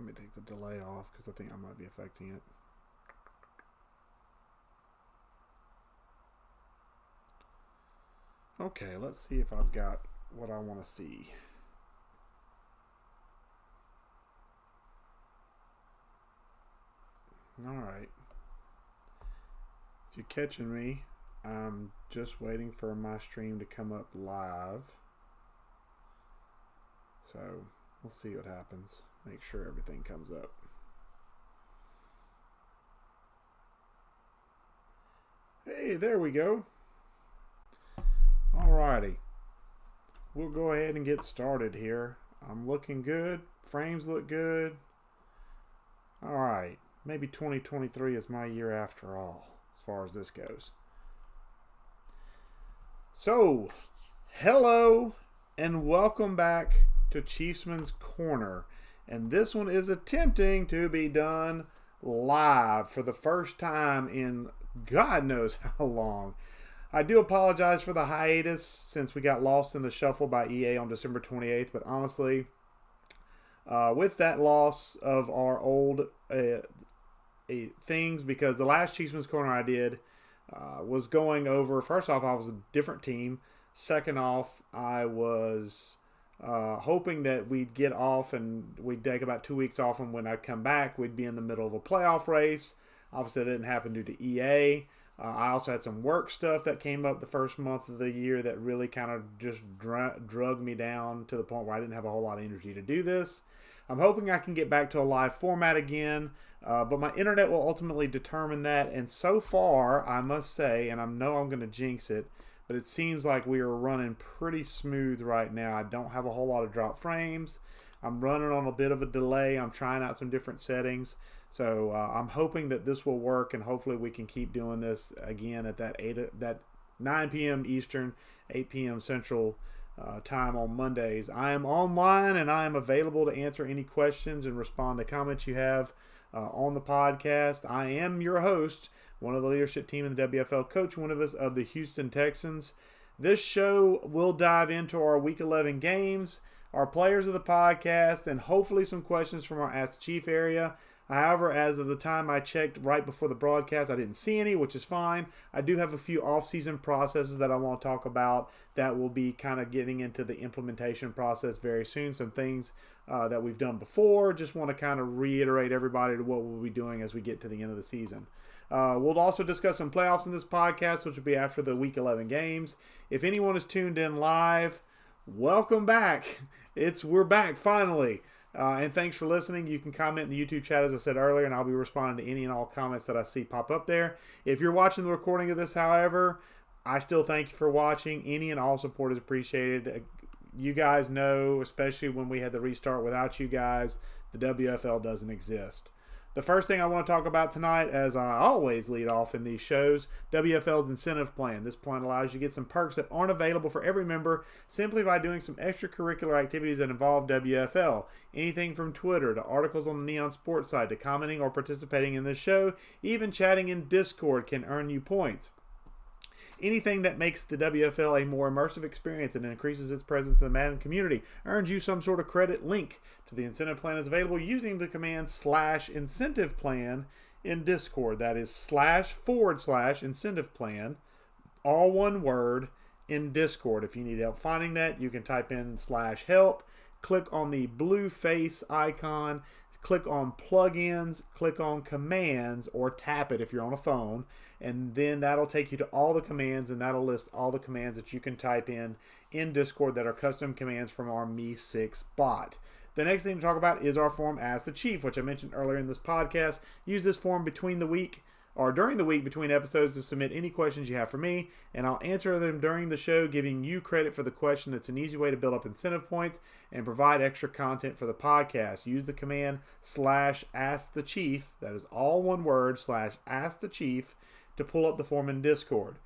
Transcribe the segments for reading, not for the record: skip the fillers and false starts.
Let me take the delay off because I think I might be affecting it. Okay, let's see if I've got what I want to see. Alright. If you're catching me, I'm just waiting for my stream to come up live. So, we'll see what happens. Make sure everything comes up. Hey, there we go. Alrighty. We'll go ahead and get started here. I'm looking good. Frames look good. Alright. Maybe 2023 is my year after all, as far as this goes. So, hello and welcome back to Chiefsman's Corner. And this one is attempting to be done live for the first time in God knows how long. I do apologize for the hiatus since we got lost in the shuffle by EA on December 28th. But honestly, with that loss of our old things, because the last Chiefsman's Corner I did was going over, first off, I was a different team. Second off, I was hoping that we'd get off and we'd take about 2 weeks off, and when I come back, we'd be in the middle of a playoff race. Obviously, that didn't happen due to EA. I also had some work stuff that came up the first month of the year that really kind of just drug me down to the point where I didn't have a whole lot of energy to do this. I'm hoping I can get back to a live format again, but my internet will ultimately determine that. And so far, I must say, and I know I'm going to jinx it, but it seems like we are running pretty smooth right now. I don't have a whole lot of drop frames. I'm running on a bit of a delay. I'm trying out some different settings. So I'm hoping that this will work, and hopefully we can keep doing this again at that 9 p.m. Eastern, 8 p.m. Central time on Mondays. I am online and I am available to answer any questions and respond to comments you have on the podcast. I am your host, one of the leadership team in the WFL, Coach Winuvas of the Houston Texans. This show will dive into our Week 11 games, our players of the podcast, and hopefully some questions from our Ask the Chief area. However, as of the time I checked right before the broadcast, I didn't see any, which is fine. I do have a few off-season processes that I want to talk about that will be kind of getting into the implementation process very soon. Some things that we've done before. Just want to kind of reiterate everybody to what we'll be doing as we get to the end of the season. We'll also discuss some playoffs in this podcast, which will be after the Week 11 games. If anyone is tuned in live, welcome back. We're back finally. And thanks for listening. You can comment in the YouTube chat, as I said earlier, and I'll be responding to any and all comments that I see pop up there. If you're watching the recording of this, however, I still thank you for watching. Any and all support is appreciated. You guys know, especially when we had the restart, without you guys, the WFL doesn't exist. The first thing I want to talk about tonight, as I always lead off in these shows, WFL's incentive plan. This plan allows you to get some perks that aren't available for every member simply by doing some extracurricular activities that involve WFL. Anything from Twitter to articles on the Neon Sports site to commenting or participating in this show, even chatting in Discord can earn you points. Anything that makes the WFL a more immersive experience and increases its presence in the Madden community earns you some sort of credit. Link to the incentive plan is available using the command /incentive plan in Discord. That is //incentive plan, all one word, in Discord. If you need help finding that, you can type in /help, click on the blue face icon, click on plugins, click on commands, or tap it if you're on a phone, and then that'll take you to all the commands, and that'll list all the commands that you can type in Discord that are custom commands from our Me6 bot. The next thing to talk about is our form Ask the Chief, which I mentioned earlier in this podcast. Use this form between the week or during the week between episodes to submit any questions you have for me, and I'll answer them during the show, giving you credit for the question. It's an easy way to build up incentive points and provide extra content for the podcast. Use the command /AskTheChief, that is all one word, /AskTheChief, to pull up the form in Discord.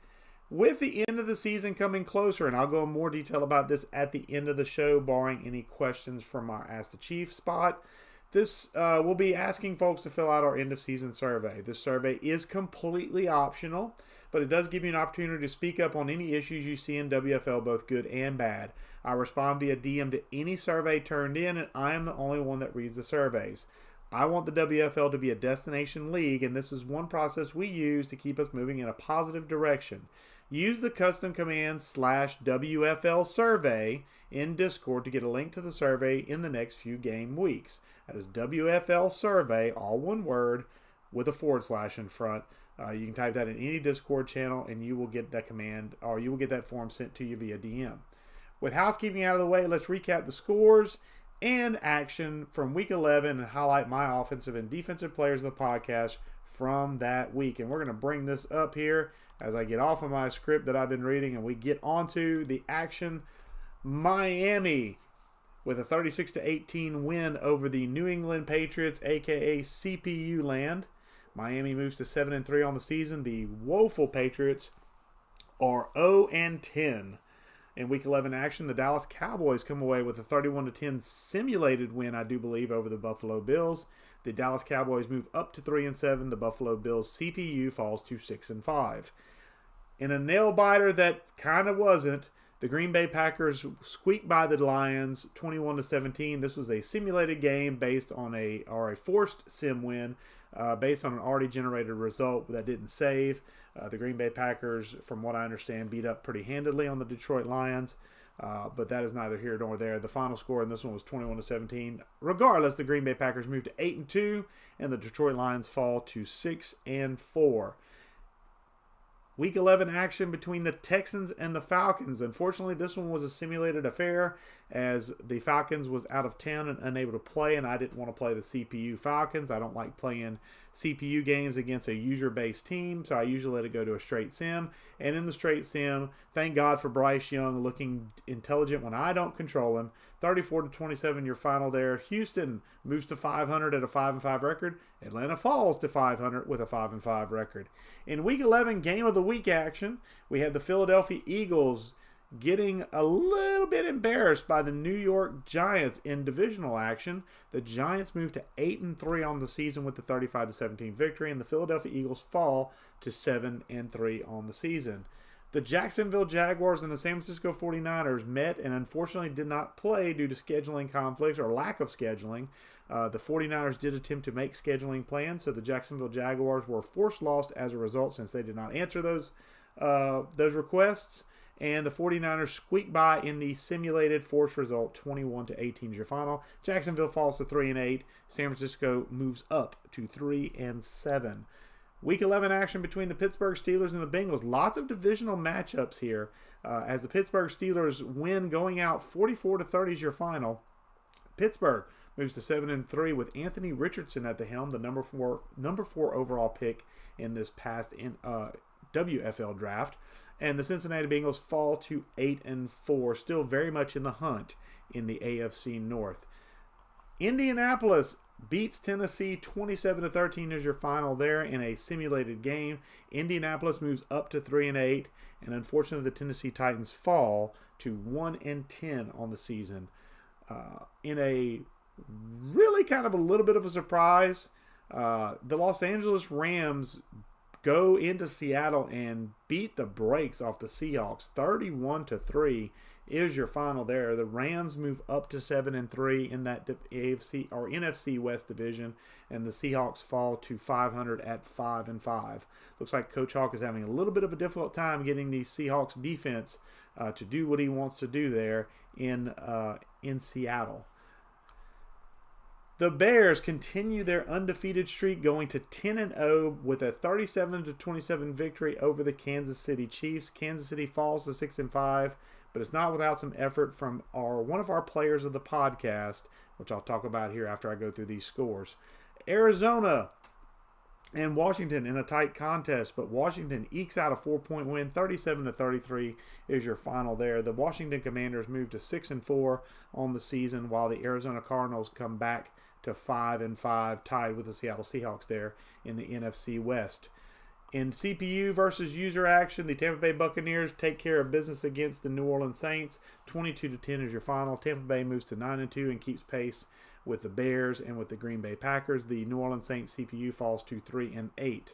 With the end of the season coming closer, and I'll go in more detail about this at the end of the show, barring any questions from our Ask the Chief spot, this will be asking folks to fill out our end of season survey. This survey is completely optional, but it does give you an opportunity to speak up on any issues you see in WFL, both good and bad. I respond via DM to any survey turned in, and I am the only one that reads the surveys. I want the WFL to be a destination league, and this is one process we use to keep us moving in a positive direction. Use the custom command /WFL survey in Discord to get a link to the survey in the next few game weeks. That is WFL survey, all one word, with a / in front. You can type that in any Discord channel, and you will get that command, or you will get that form sent to you via DM. With housekeeping out of the way, let's recap the scores and action from Week 11 and highlight my offensive and defensive players of the podcast from that week. And we're going to bring this up here as I get off of my script that I've been reading and we get onto the action. Miami with a 36-18 win over the New England Patriots, a.k.a. CPU land. Miami moves to 7-3 on the season. The woeful Patriots are 0-10. In Week 11 action, the Dallas Cowboys come away with a 31-10 simulated win, I do believe, over the Buffalo Bills. The Dallas Cowboys move up to 3-7. The Buffalo Bills CPU falls to 6-5. In a nail-biter that kind of wasn't, the Green Bay Packers squeaked by the Lions 21-17. This was a simulated game based on a forced sim win based on an already generated result that didn't save. The Green Bay Packers, from what I understand, beat up pretty handedly on the Detroit Lions, but that is neither here nor there. The final score in this one was 21-17. Regardless, the Green Bay Packers moved to 8-2, and the Detroit Lions fall to 6-4. Week 11 action between the Texans and the Falcons. Unfortunately, this one was a simulated affair as the Falcons was out of town and unable to play, and I didn't want to play the CPU Falcons. I don't like playing CPU games against a user-based team, so I usually let it go to a straight sim. And in the straight sim, thank God for Bryce Young looking intelligent when I don't control him. 34-27 your final there. Houston moves to 500 at a 5-5 record. Atlanta falls to 500 with a 5-5 record. In Week 11 Game of the Week action, we had the Philadelphia Eagles getting a little bit embarrassed by the New York Giants in divisional action. The Giants moved to 8-3 on the season with the 35-17 victory, and the Philadelphia Eagles fall to 7-3 on the season. The Jacksonville Jaguars and the San Francisco 49ers met and unfortunately did not play due to scheduling conflicts or lack of scheduling. The 49ers did attempt to make scheduling plans, so the Jacksonville Jaguars were forced lost as a result since they did not answer those requests. And the 49ers squeaked by in the simulated forced result, 21-18 is your final. Jacksonville falls to 3-8. San Francisco moves up to 3-7. Week 11 action between the Pittsburgh Steelers and the Bengals. Lots of divisional matchups here as the Pittsburgh Steelers win going out 44-30 is your final. Pittsburgh moves to 7-3 with Anthony Richardson at the helm, the number four overall pick in this past WFL draft. And the Cincinnati Bengals fall to 8-4, still very much in the hunt in the AFC North. Indianapolis beats Tennessee 27-13 is your final there in a simulated game. Indianapolis moves up to 3-8, and unfortunately the Tennessee Titans fall to 1-10 on the season. In a really kind of a little bit of a surprise, the Los Angeles Rams go into Seattle and beat the brakes off the Seahawks. 31-3 is your final there. The Rams move up to 7-3 in that AFC or NFC West division, and the Seahawks fall to 500 at 5-5. Looks like Coach Hawk is having a little bit of a difficult time getting the Seahawks defense to do what he wants to do there in Seattle. The Bears continue their undefeated streak, going to 10-0 with a 37-27 victory over the Kansas City Chiefs. Kansas City falls to 6-5, but it's not without some effort from one of our players of the podcast, which I'll talk about here after I go through these scores. Arizona and Washington in a tight contest, but Washington ekes out a 4-point win. 37-33 is your final there. The Washington Commanders move to 6-4 on the season, while the Arizona Cardinals come back to 5-5, tied with the Seattle Seahawks there in the NFC West. In CPU versus user action, the Tampa Bay Buccaneers take care of business against the New Orleans Saints. 22-10 is your final. Tampa Bay moves to 9-2 and keeps pace with the Bears and with the Green Bay Packers. The New Orleans Saints CPU falls to 3-8.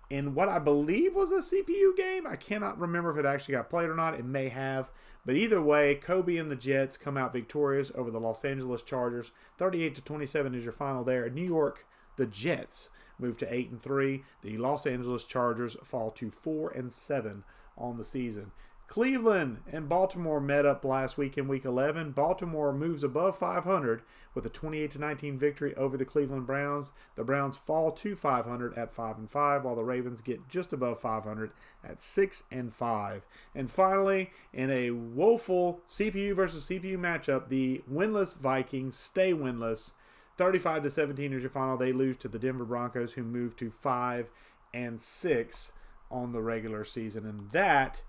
in what I believe was a CPU game. I cannot remember if it actually got played or not. It may have. But either way, Kobe and the Jets come out victorious over the Los Angeles Chargers. 38-27 is your final there. New York, the Jets, move to 8-3. The Los Angeles Chargers fall to 4-7 on the season. Cleveland and Baltimore met up last week in Week 11. Baltimore moves above 500 with a 28-19 victory over the Cleveland Browns. The Browns fall to 500 at 5-5, while the Ravens get just above 500 at 6-5. And finally, in a woeful CPU versus CPU matchup, the winless Vikings stay winless. 35-17 is your final. They lose to the Denver Broncos, who move to 5-6 on the regular season. And that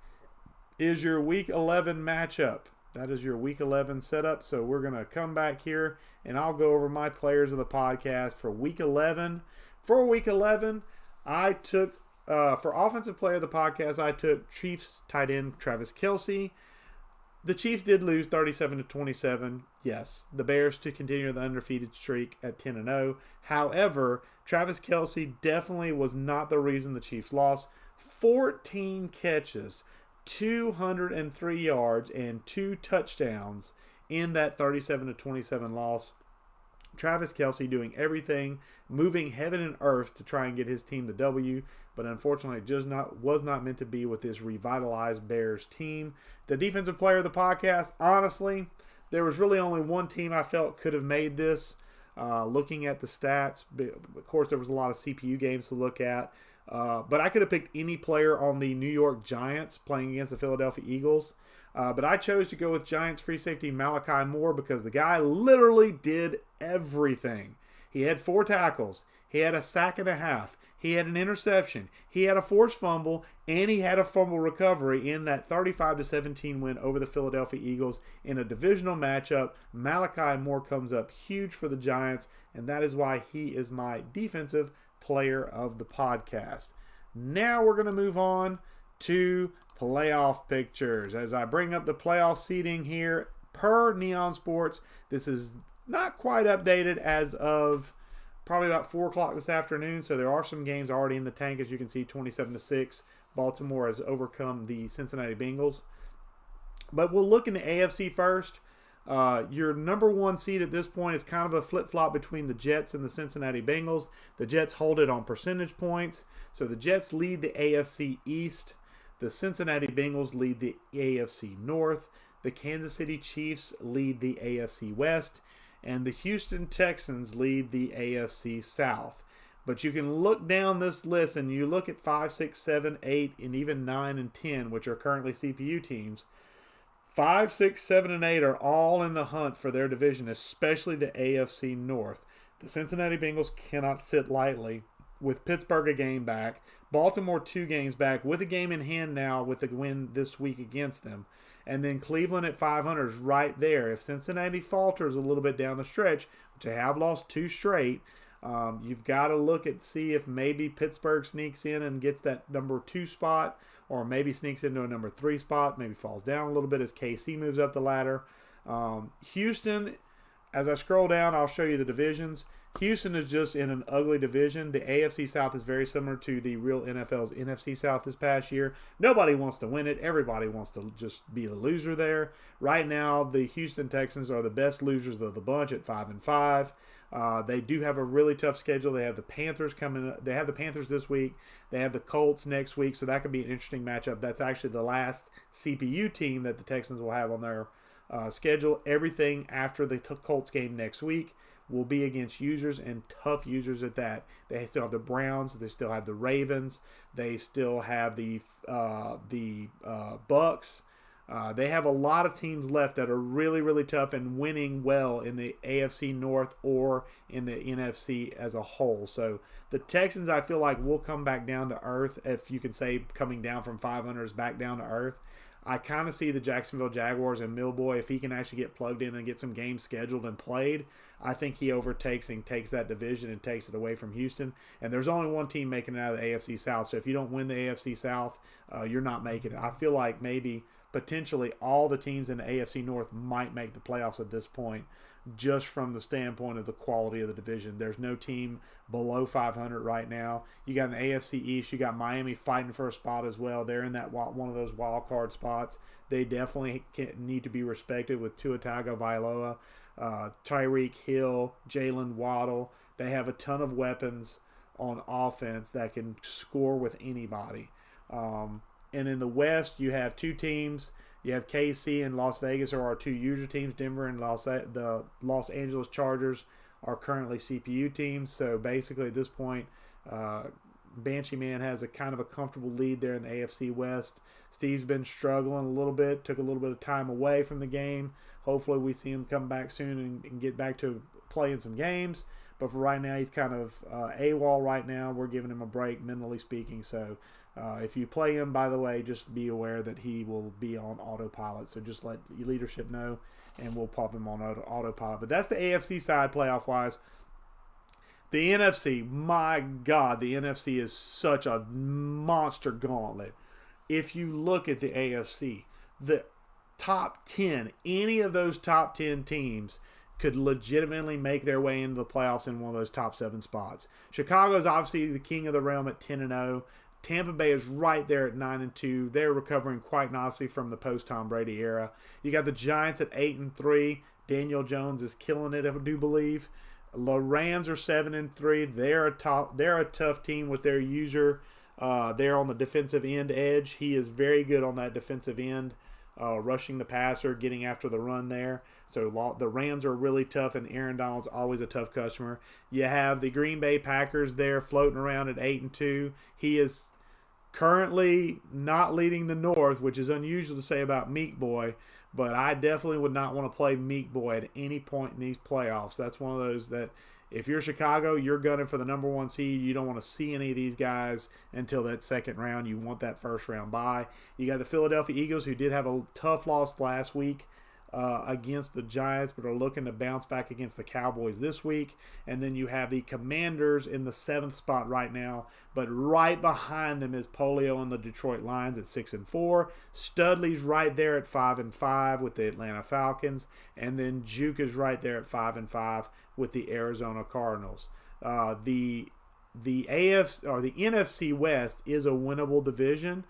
is your Week 11 matchup. That is your Week 11 setup. So we're going to come back here, and I'll go over my players of the podcast for Week 11. For Week 11, I took, for Offensive Player of the podcast, I took Chiefs tight end Travis Kelce. The Chiefs did lose 37-27. Yes, the Bears to continue the undefeated streak at 10-0. However, Travis Kelce definitely was not the reason the Chiefs lost. 14 catches, 203 yards, and 2 touchdowns in that 37-27 loss. Travis Kelce doing everything, moving heaven and earth to try and get his team the W, but unfortunately just was not meant to be with this revitalized Bears team. The defensive player of the podcast, honestly, there was really only one team I felt could have made this. Looking at the stats, of course there was a lot of CPU games to look at. But I could have picked any player on the New York Giants playing against the Philadelphia Eagles. But I chose to go with Giants free safety Malachi Moore because the guy literally did everything. He had 4 tackles. He had a sack and a half. He had an interception. He had a forced fumble. And he had a fumble recovery in that 35-17 win over the Philadelphia Eagles in a divisional matchup. Malachi Moore comes up huge for the Giants, and that is why he is my defensive player of the podcast. Now we're going to move on to playoff pictures. As I bring up the playoff seeding here per Neon Sports, this is not quite updated as of probably about 4 o'clock this afternoon, so there are some games already in the tank. As you can see, 27-6, Baltimore has overcome the Cincinnati Bengals. But we'll look in the AFC first. Your number 1 seed at this point is kind of a flip-flop between the Jets and the Cincinnati Bengals. The Jets hold it on percentage points. So the Jets lead the AFC East. The Cincinnati Bengals lead the AFC North. The Kansas City Chiefs lead the AFC West. And the Houston Texans lead the AFC South. But you can look down this list and you look at 5, 6, 7, 8, and even 9 and 10, which are currently CPU teams. 5, 6, 7, and 8 are all in the hunt for their division, especially the AFC North. The Cincinnati Bengals cannot sit lightly with Pittsburgh a game back, Baltimore 2 games back, with a game in hand now with a win this week against them. And then Cleveland at 500 is right there. If Cincinnati falters a little bit down the stretch, which they have lost 2 straight, you've got to look at see if maybe Pittsburgh sneaks in and gets that number 2 spot, or maybe sneaks into a number 3 spot, maybe falls down a little bit as KC moves up the ladder. Houston, as I scroll down, I'll show you the divisions. Houston is just in an ugly division. The AFC South is very similar to the real NFL's NFC South this past year. Nobody wants to win it. Everybody wants to just be the loser there. Right now, the Houston Texans are the best losers of the bunch at 5-5. They do have a really tough schedule. They have the Panthers coming. They have the Panthers this week. They have the Colts next week, so that could be an interesting matchup. That's actually the last CPU team that the Texans will have on their schedule. Everything after the Colts game next week will be against users, and tough users at that. They still have the Browns. They still have the Ravens. They still have the Bucks. They have a lot of teams left that are really, really tough and winning well in the AFC North or in the NFC as a whole. So the Texans, I feel like, will come back down to earth, if you can say coming down from 500 is back down to earth. I kind of see the Jacksonville Jaguars and Milboy, if he can actually get plugged in and get some games scheduled and played, I think he overtakes and takes that division and takes it away from Houston. And there's only one team making it out of the AFC South. So if you don't win the AFC South, you're not making it. I feel like maybe potentially all the teams in the AFC North might make the playoffs at this point, just from the standpoint of the quality of the division. There's no team below 500 right now. You got an AFC East. You got Miami fighting for a spot as well. They're in that one of those wild card spots. They definitely need to be respected with Tua Tagovailoa, Tyreek Hill, Jalen Waddle. They have a ton of weapons on offense that can score with anybody. And in the West, you have two teams. You have KC and Las Vegas are our two usual teams. Denver and the Los Angeles Chargers are currently CPU teams. So basically at this point, Banshee Man has a kind of a comfortable lead there in the AFC West. Steve's been struggling a little bit, took a little bit of time away from the game. Hopefully we see him come back soon and get back to playing some games. But for right now, he's kind of AWOL right now. We're giving him a break, mentally speaking. So if you play him, by the way, just be aware that he will be on autopilot. So just let your leadership know, and we'll pop him on autopilot. But that's the AFC side playoff-wise. The NFC, my God, the NFC is such a monster gauntlet. If you look at the AFC, the top 10, any of those top 10 teams could legitimately make their way into the playoffs in one of those top 7 spots. Chicago is obviously the king of the realm at 10-0. Tampa Bay is right there at 9-2. They're recovering quite nicely from the post-Tom Brady era. You got the Giants at 8-3. Daniel Jones is killing it, I do believe. The Rams are 7-3. They're a tough team with their user. They're on the defensive end edge. He is very good on that defensive end, rushing the passer, getting after the run there. So the Rams are really tough, and Aaron Donald's always a tough customer. You have the Green Bay Packers there floating around at 8-2. He is currently not leading the North, which is unusual to say about Meek Boy, but I definitely would not want to play Meek Boy at any point in these playoffs. That's one of those that if you're Chicago, you're gunning for the number 1 seed. You don't want to see any of these guys until that second round. You want that first round bye. You got the Philadelphia Eagles, who did have a tough loss last week against the Giants, but are looking to bounce back against the Cowboys this week. And then you have the Commanders in the 7th spot right now, but right behind them is Polio and the Detroit Lions at 6-4. Studley's right there at 5-5 with the Atlanta Falcons, and then Juke is right there at 5-5 with the Arizona Cardinals. The AFC or the NFC West is a winnable division.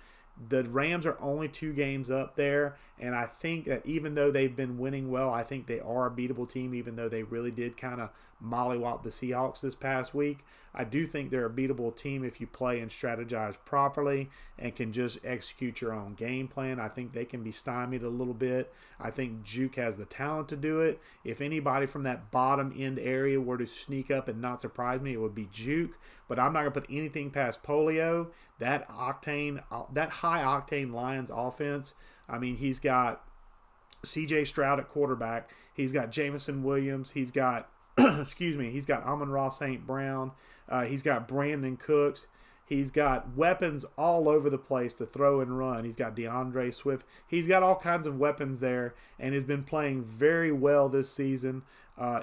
The Rams are only 2 games up there, and I think that even though they've been winning well, I think they are a beatable team, even though they really did kind of mollywop the Seahawks this past week. I do think they're a beatable team if you play and strategize properly and can just execute your own game plan. I think they can be stymied a little bit. I think Juke has the talent to do it. If anybody from that bottom end area were to sneak up and not surprise me, it would be Juke. But I'm not going to put anything past Polio. That high octane Lions offense. I mean, he's got C.J. Stroud at quarterback. He's got Jameson Williams. He's got he's got Amon-Ra St. Brown. He's got Brandon Cooks. He's got weapons all over the place to throw and run. He's got DeAndre Swift. He's got all kinds of weapons there and has been playing very well this season.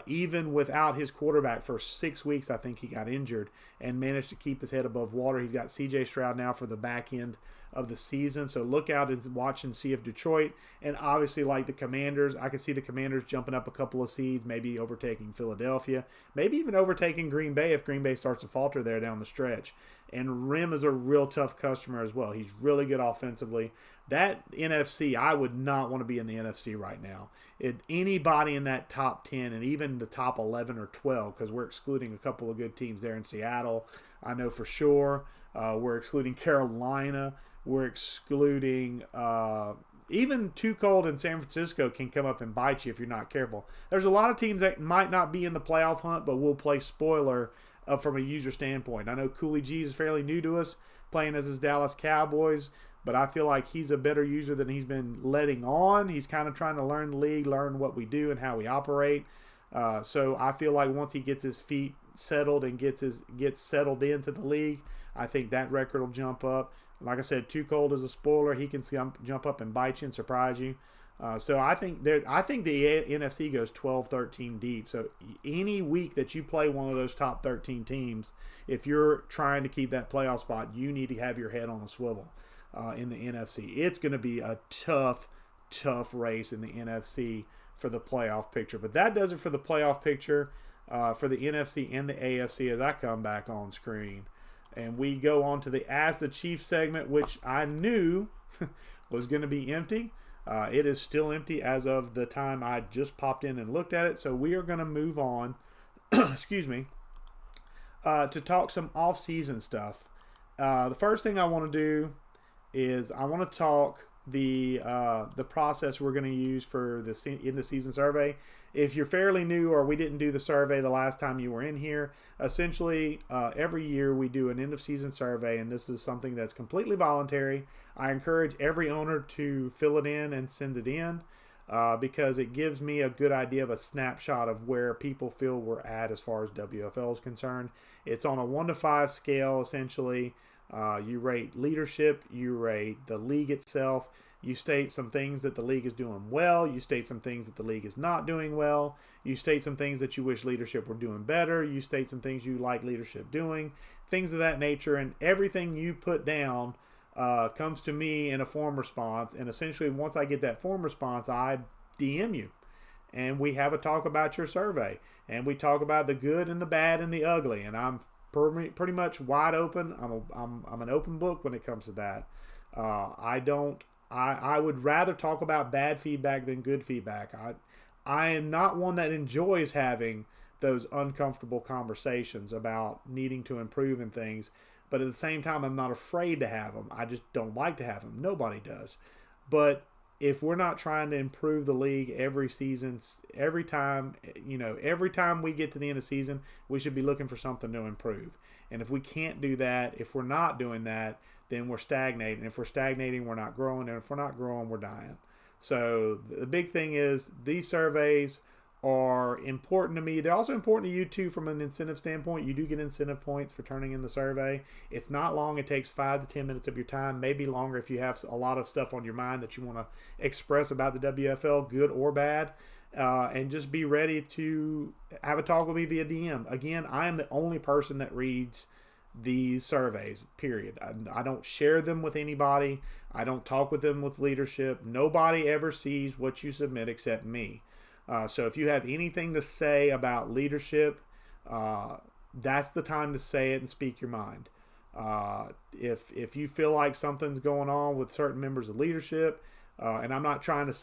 Even without his quarterback for 6 weeks, I think he got injured and managed to keep his head above water. He's got C.J. Stroud now for the back end of the season. So look out and watch and see if Detroit, and obviously like the Commanders, I could see the Commanders jumping up a couple of seeds, maybe overtaking Philadelphia, maybe even overtaking Green Bay if Green Bay starts to falter there down the stretch. And Rim is a real tough customer as well. He's really good offensively. That NFC, I would not want to be in the NFC right now. Anybody in that top 10 and even the top 11 or 12, because we're excluding a couple of good teams there in Seattle, I know for sure. We're excluding Carolina. We're excluding even Too Cold in San Francisco can come up and bite you if you're not careful. There's a lot of teams that might not be in the playoff hunt, but will play spoiler from a user standpoint. I know Cooley G is fairly new to us, playing as his Dallas Cowboys, but I feel like he's a better user than he's been letting on. He's kind of trying to learn the league, learn what we do and how we operate. So I feel like once he gets his feet settled and gets settled into the league, I think that record will jump up. Like I said, Too Cold is a spoiler. He can jump up and bite you and surprise you. So I think the NFC goes 12-13 deep. So any week that you play one of those top 13 teams, if you're trying to keep that playoff spot, you need to have your head on a swivel. in the NFC. It's going to be a tough race in the NFC for the playoff picture. But that does it for the playoff picture for the NFC and the AFC as I come back on screen. And we go on to the Ask the Chief segment, which I knew was going to be empty. It is still empty as of the time I just popped in and looked at it. So we are going to move on, excuse me, to talk some off-season stuff. The first thing I want to do is I want to talk the process we're going to use for the end of season survey. If you're fairly new or we didn't do the survey the last time you were in here, essentially every year we do an end of season survey, and this is something that's completely voluntary. I encourage every owner to fill it in and send it in because it gives me a good idea of a snapshot of where people feel we're at as far as WFL is concerned. It's on a 1 to 5 scale essentially. You rate leadership, you rate the league itself, you state some things that the league is doing well, you state some things that the league is not doing well, you state some things that you wish leadership were doing better, you state some things you like leadership doing, things of that nature, and everything you put down comes to me in a form response, and essentially once I get that form response, I DM you. And we have a talk about your survey, and we talk about the good and the bad and the ugly, and I'm pretty much wide open. I'm an open book when it comes to that. I would rather talk about bad feedback than good feedback. I am not one that enjoys having those uncomfortable conversations about needing to improve in things, but at the same time, I'm not afraid to have them. I just don't like to have them. Nobody does. But if we're not trying to improve the league every season, every time we get to the end of the season, we should be looking for something to improve. And if we can't do that, if we're not doing that, then we're stagnating. If we're stagnating, we're not growing. And if we're not growing, we're dying. So the big thing is these surveys are important to me. They're also important to you too from an incentive standpoint. You do get incentive points for turning in the survey. It's not long. It takes 5 to 10 minutes of your time, maybe longer if you have a lot of stuff on your mind that you want to express about the WFL, good or bad. And just be ready to have a talk with me via DM. Again, I am the only person that reads these surveys, period. I don't share them with anybody. I don't talk with them with leadership. Nobody ever sees what you submit except me. So if you have anything to say about leadership, that's the time to say it and speak your mind. If you feel like something's going on with certain members of leadership, and I'm not trying to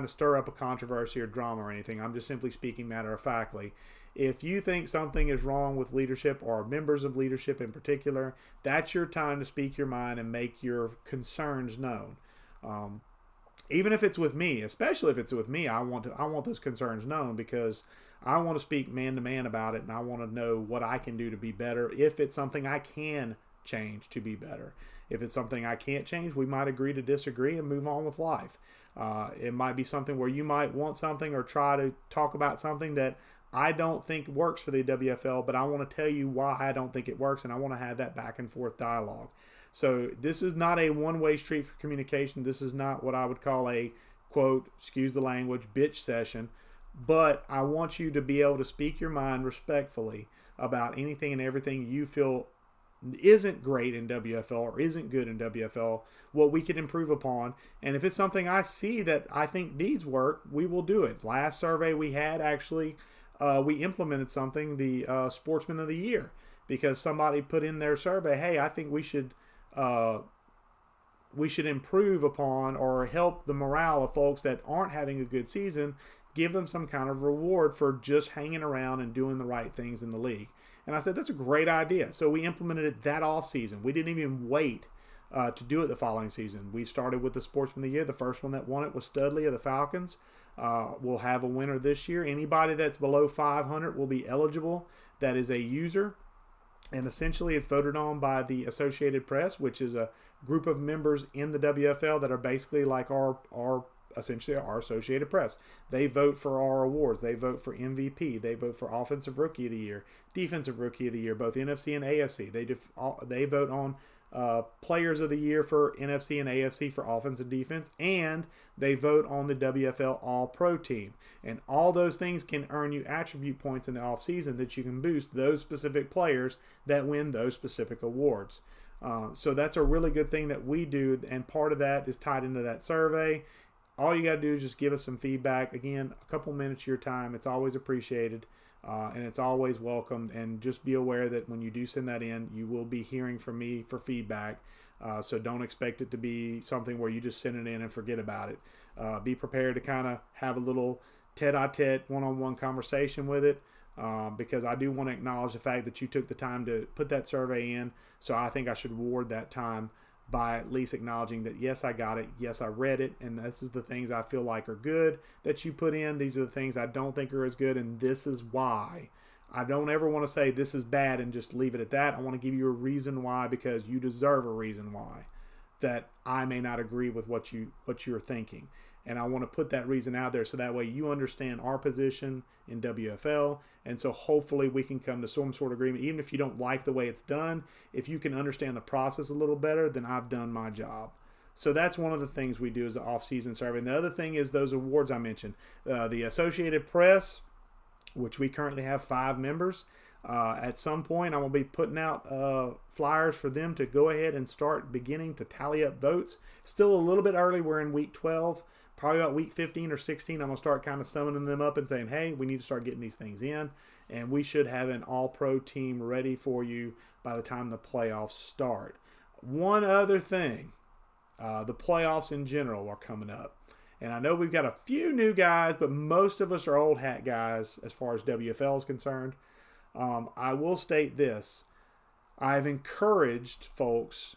stir up a controversy or drama or anything, I'm just simply speaking matter-of-factly. If you think something is wrong with leadership or members of leadership in particular, that's your time to speak your mind and make your concerns known. Even if it's with me, especially if it's with me, I want those concerns known because I want to speak man to man about it, and I want to know what I can do to be better. If it's something I can change to be better, if it's something I can't change, we might agree to disagree and move on with life. It might be something where you might want something or try to talk about something that I don't think works for the WFL, but I want to tell you why I don't think it works, and I want to have that back and forth dialogue. So this is not a one-way street for communication. This is not what I would call a, quote, excuse the language, bitch session. But I want you to be able to speak your mind respectfully about anything and everything you feel isn't great in WFL or isn't good in WFL, what we could improve upon. And if it's something I see that I think needs work, we will do it. Last survey we had, actually, we implemented something, the Sportsman of the Year, because somebody put in their survey, hey, I think we should improve upon or help the morale of folks that aren't having a good season, give them some kind of reward for just hanging around and doing the right things in the league. And I said, that's a great idea. So we implemented it that off season. We didn't even wait to do it the following season. We started with the Sportsman of the Year. The first one that won it was Studley of the Falcons. We'll have a winner this year. Anybody that's below 500 will be eligible. That is a user. And essentially it's voted on by the Associated Press, which is a group of members in the WFL that are basically like essentially our Associated Press. They vote for our awards. They vote for MVP. They vote for Offensive Rookie of the Year, Defensive Rookie of the Year, both NFC and AFC. They vote on Players of the Year for NFC and AFC for offense and defense, and they vote on the WFL All-Pro team. And all those things can earn you attribute points in the offseason that you can boost those specific players that win those specific awards. So that's a really good thing that we do, and part of that is tied into that survey. All you got to do is just give us some feedback. Again, a couple minutes of your time. It's always appreciated, and it's always welcomed. And just be aware that when you do send that in, you will be hearing from me for feedback. So don't expect it to be something where you just send it in and forget about it. Be prepared to kind of have a little tete-a-tete, one-on-one conversation with it, because I do want to acknowledge the fact that you took the time to put that survey in. So I think I should reward that time by at least acknowledging that, yes, I got it. Yes, I read it. And this is the things I feel like are good that you put in. These are the things I don't think are as good. And this is why. I don't ever want to say this is bad and just leave it at that. I want to give you a reason why, because you deserve a reason why that I may not agree with what you're thinking. And I want to put that reason out there so that way you understand our position in WFL. And so hopefully we can come to some sort of agreement. Even if you don't like the way it's done, if you can understand the process a little better, then I've done my job. So that's one of the things we do as the off-season survey. And the other thing is those awards I mentioned. The Associated Press, which we currently have 5 members. At some point, I'm going to be putting out flyers for them to go ahead and start beginning to tally up votes. Still a little bit early. We're in week 12. Probably about week 15 or 16, I'm going to start kind of summoning them up and saying, hey, we need to start getting these things in. And we should have an all-pro team ready for you by the time the playoffs start. One other thing, the playoffs in general are coming up. And I know we've got a few new guys, but most of us are old hat guys as far as WFL is concerned. I will state this. I've encouraged folks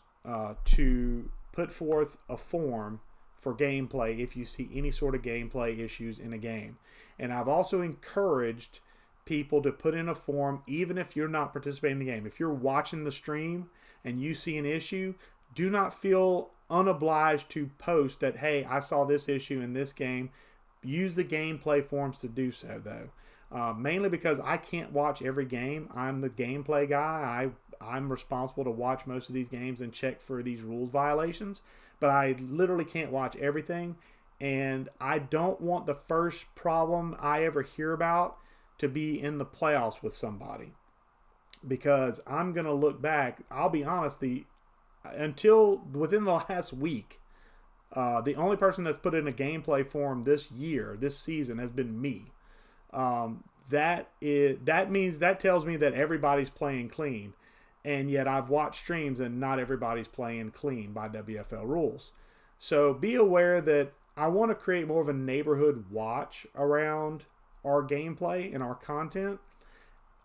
to put forth a form for gameplay if you see any sort of gameplay issues in a game. And I've also encouraged people to put in a form even if you're not participating in the game. If you're watching the stream and you see an issue, do not feel unobliged to post that, hey, I saw this issue in this game. Use the gameplay forms to do so, though. Mainly because I can't watch every game. I'm the gameplay guy. I'm responsible to watch most of these games and check for these rules violations. But I literally can't watch everything. And I don't want the first problem I ever hear about to be in the playoffs with somebody. Because I'm going to look back. I'll be honest, until within the last week, the only person that's put in a gameplay form this season, has been me. That tells me that everybody's playing clean. And yet I've watched streams and not everybody's playing clean by WFL rules. So be aware that I want to create more of a neighborhood watch around our gameplay and our content.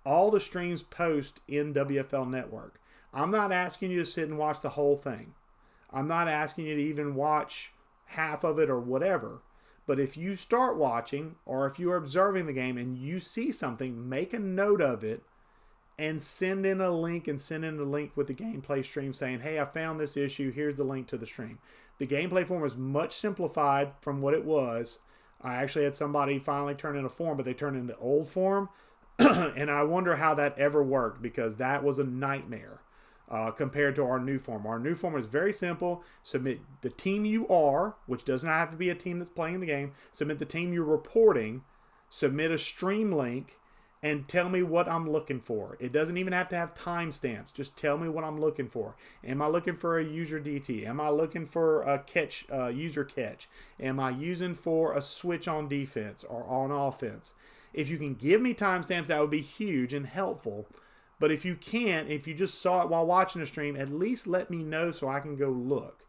All the streams post in WFL Network. I'm not asking you to sit and watch the whole thing. I'm not asking you to even watch half of it or whatever. But if you start watching, or if you're observing the game and you see something, make a note of it and send in a link with the gameplay stream saying, hey, I found this issue. Here's the link to the stream. The gameplay form is much simplified from what it was. I actually had somebody finally turn in a form, but they turned in the old form. And I wonder how that ever worked, because that was a nightmare compared to our new form. Our new form is very simple. Submit the team you are, which does not have to be a team that's playing the game. Submit the team you're reporting. Submit a stream link. And tell me what I'm looking for. It doesn't even have to have timestamps. Just tell me what I'm looking for. Am I looking for a user DT? Am I looking for a catch, user catch? Am I using for a switch on defense or on offense? If you can give me timestamps, that would be huge and helpful. But if you can't, if you just saw it while watching a stream, at least let me know so I can go look.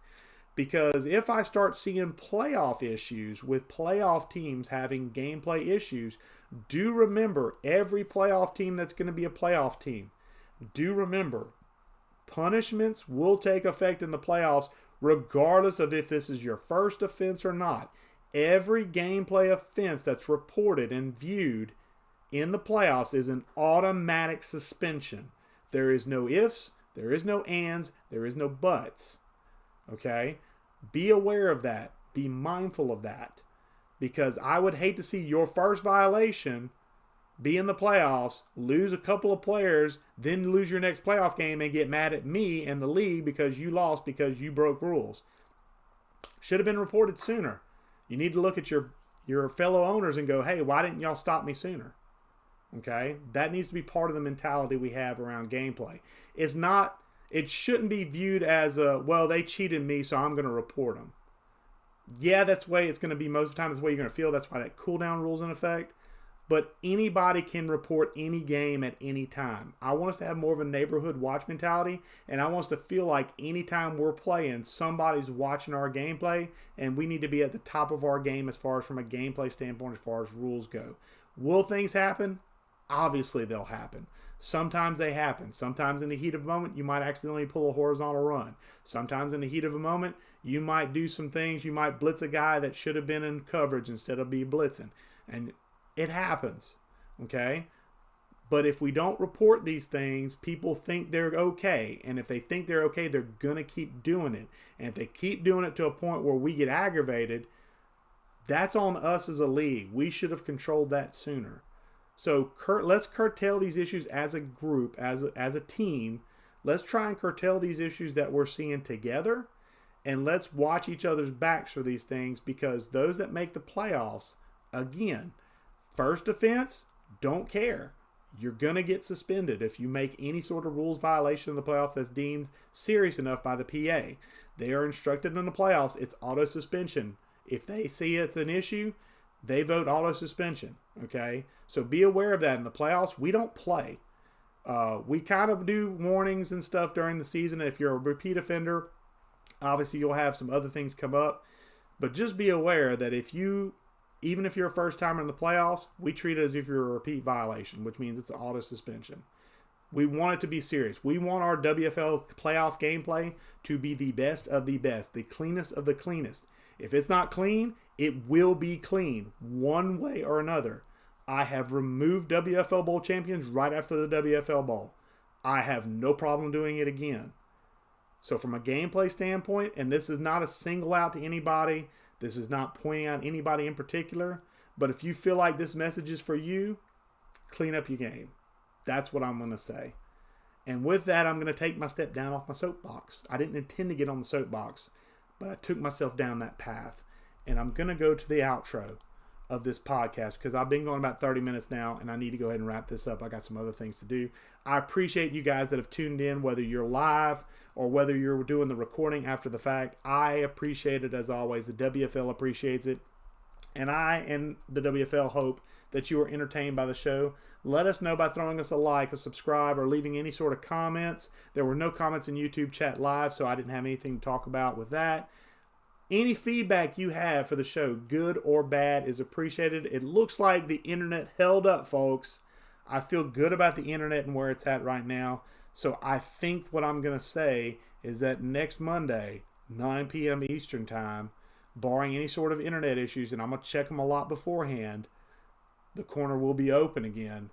Because if I start seeing playoff issues with playoff teams having gameplay issues, do remember, every playoff team that's going to be a playoff team, do remember, punishments will take effect in the playoffs regardless of if this is your first offense or not. Every gameplay offense that's reported and viewed in the playoffs is an automatic suspension. There is no ifs, there is no ands, there is no buts. Okay? Be aware of that. Be mindful of that. Because I would hate to see your first violation be in the playoffs, lose a couple of players, then lose your next playoff game and get mad at me and the league because you lost because you broke rules. Should have been reported sooner. You need to look at your fellow owners and go, hey, why didn't y'all stop me sooner? Okay? That needs to be part of the mentality we have around gameplay. It's not It shouldn't be viewed as well, they cheated me, so I'm going to report them. Yeah, that's the way it's going to be most of the time. That's the way you're going to feel. That's why that cooldown rule's in effect. But anybody can report any game at any time. I want us to have more of a neighborhood watch mentality, and I want us to feel like anytime we're playing, somebody's watching our gameplay, and we need to be at the top of our game as far as from a gameplay standpoint, as far as rules go. Will things happen? Obviously, they'll happen. Sometimes they happen. Sometimes in the heat of a moment, you might accidentally pull a horizontal run. Sometimes in the heat of a moment, you might do some things. You might blitz a guy that should have been in coverage instead of be blitzing. And it happens, okay? But if we don't report these things, people think they're okay. And if they think they're okay, they're going to keep doing it. And if they keep doing it to a point where we get aggravated, that's on us as a league. We should have controlled that sooner. So let's curtail these issues as a group, as a team. Let's try and curtail these issues that we're seeing together. And let's watch each other's backs for these things, because those that make the playoffs, again, first offense, don't care. You're going to get suspended if you make any sort of rules violation in the playoffs that's deemed serious enough by the PA. They are instructed in the playoffs, it's auto suspension. If they see it's an issue, they vote auto suspension, okay? So be aware of that. In the playoffs, we don't play. We kind of do warnings and stuff during the season. If you're a repeat offender, obviously you'll have some other things come up. But just be aware that even if you're a first timer in the playoffs, we treat it as if you're a repeat violation, which means it's an auto suspension. We want it to be serious. We want our WFL playoff gameplay to be the best of the best, the cleanest of the cleanest. If it's not clean, it will be clean one way or another. I have removed WFL Bowl champions right after the WFL Bowl. I have no problem doing it again. So from a gameplay standpoint, and this is not a single out to anybody, this is not pointing out anybody in particular, but if you feel like this message is for you, clean up your game. That's what I'm going to say. And with that, I'm going to take my step down off my soapbox. I didn't intend to get on the soapbox, but I took myself down that path. And I'm going to go to the outro of this podcast, because I've been going about 30 minutes now, and I need to go ahead and wrap this up. I got some other things to do. I appreciate you guys that have tuned in, whether you're live or whether you're doing the recording after the fact. I appreciate it as always. The WFL appreciates it. And I and the WFL hope that you are entertained by the show. Let us know by throwing us a like, a subscribe, or leaving any sort of comments. There were no comments in YouTube chat live, so I didn't have anything to talk about with that. Any feedback you have for the show, good or bad, is appreciated. It looks like the internet held up, folks. I feel good about the internet and where it's at right now. So I think what I'm going to say is that next Monday, 9 p.m. Eastern time, barring any sort of internet issues, and I'm going to check them a lot beforehand, the corner will be open again.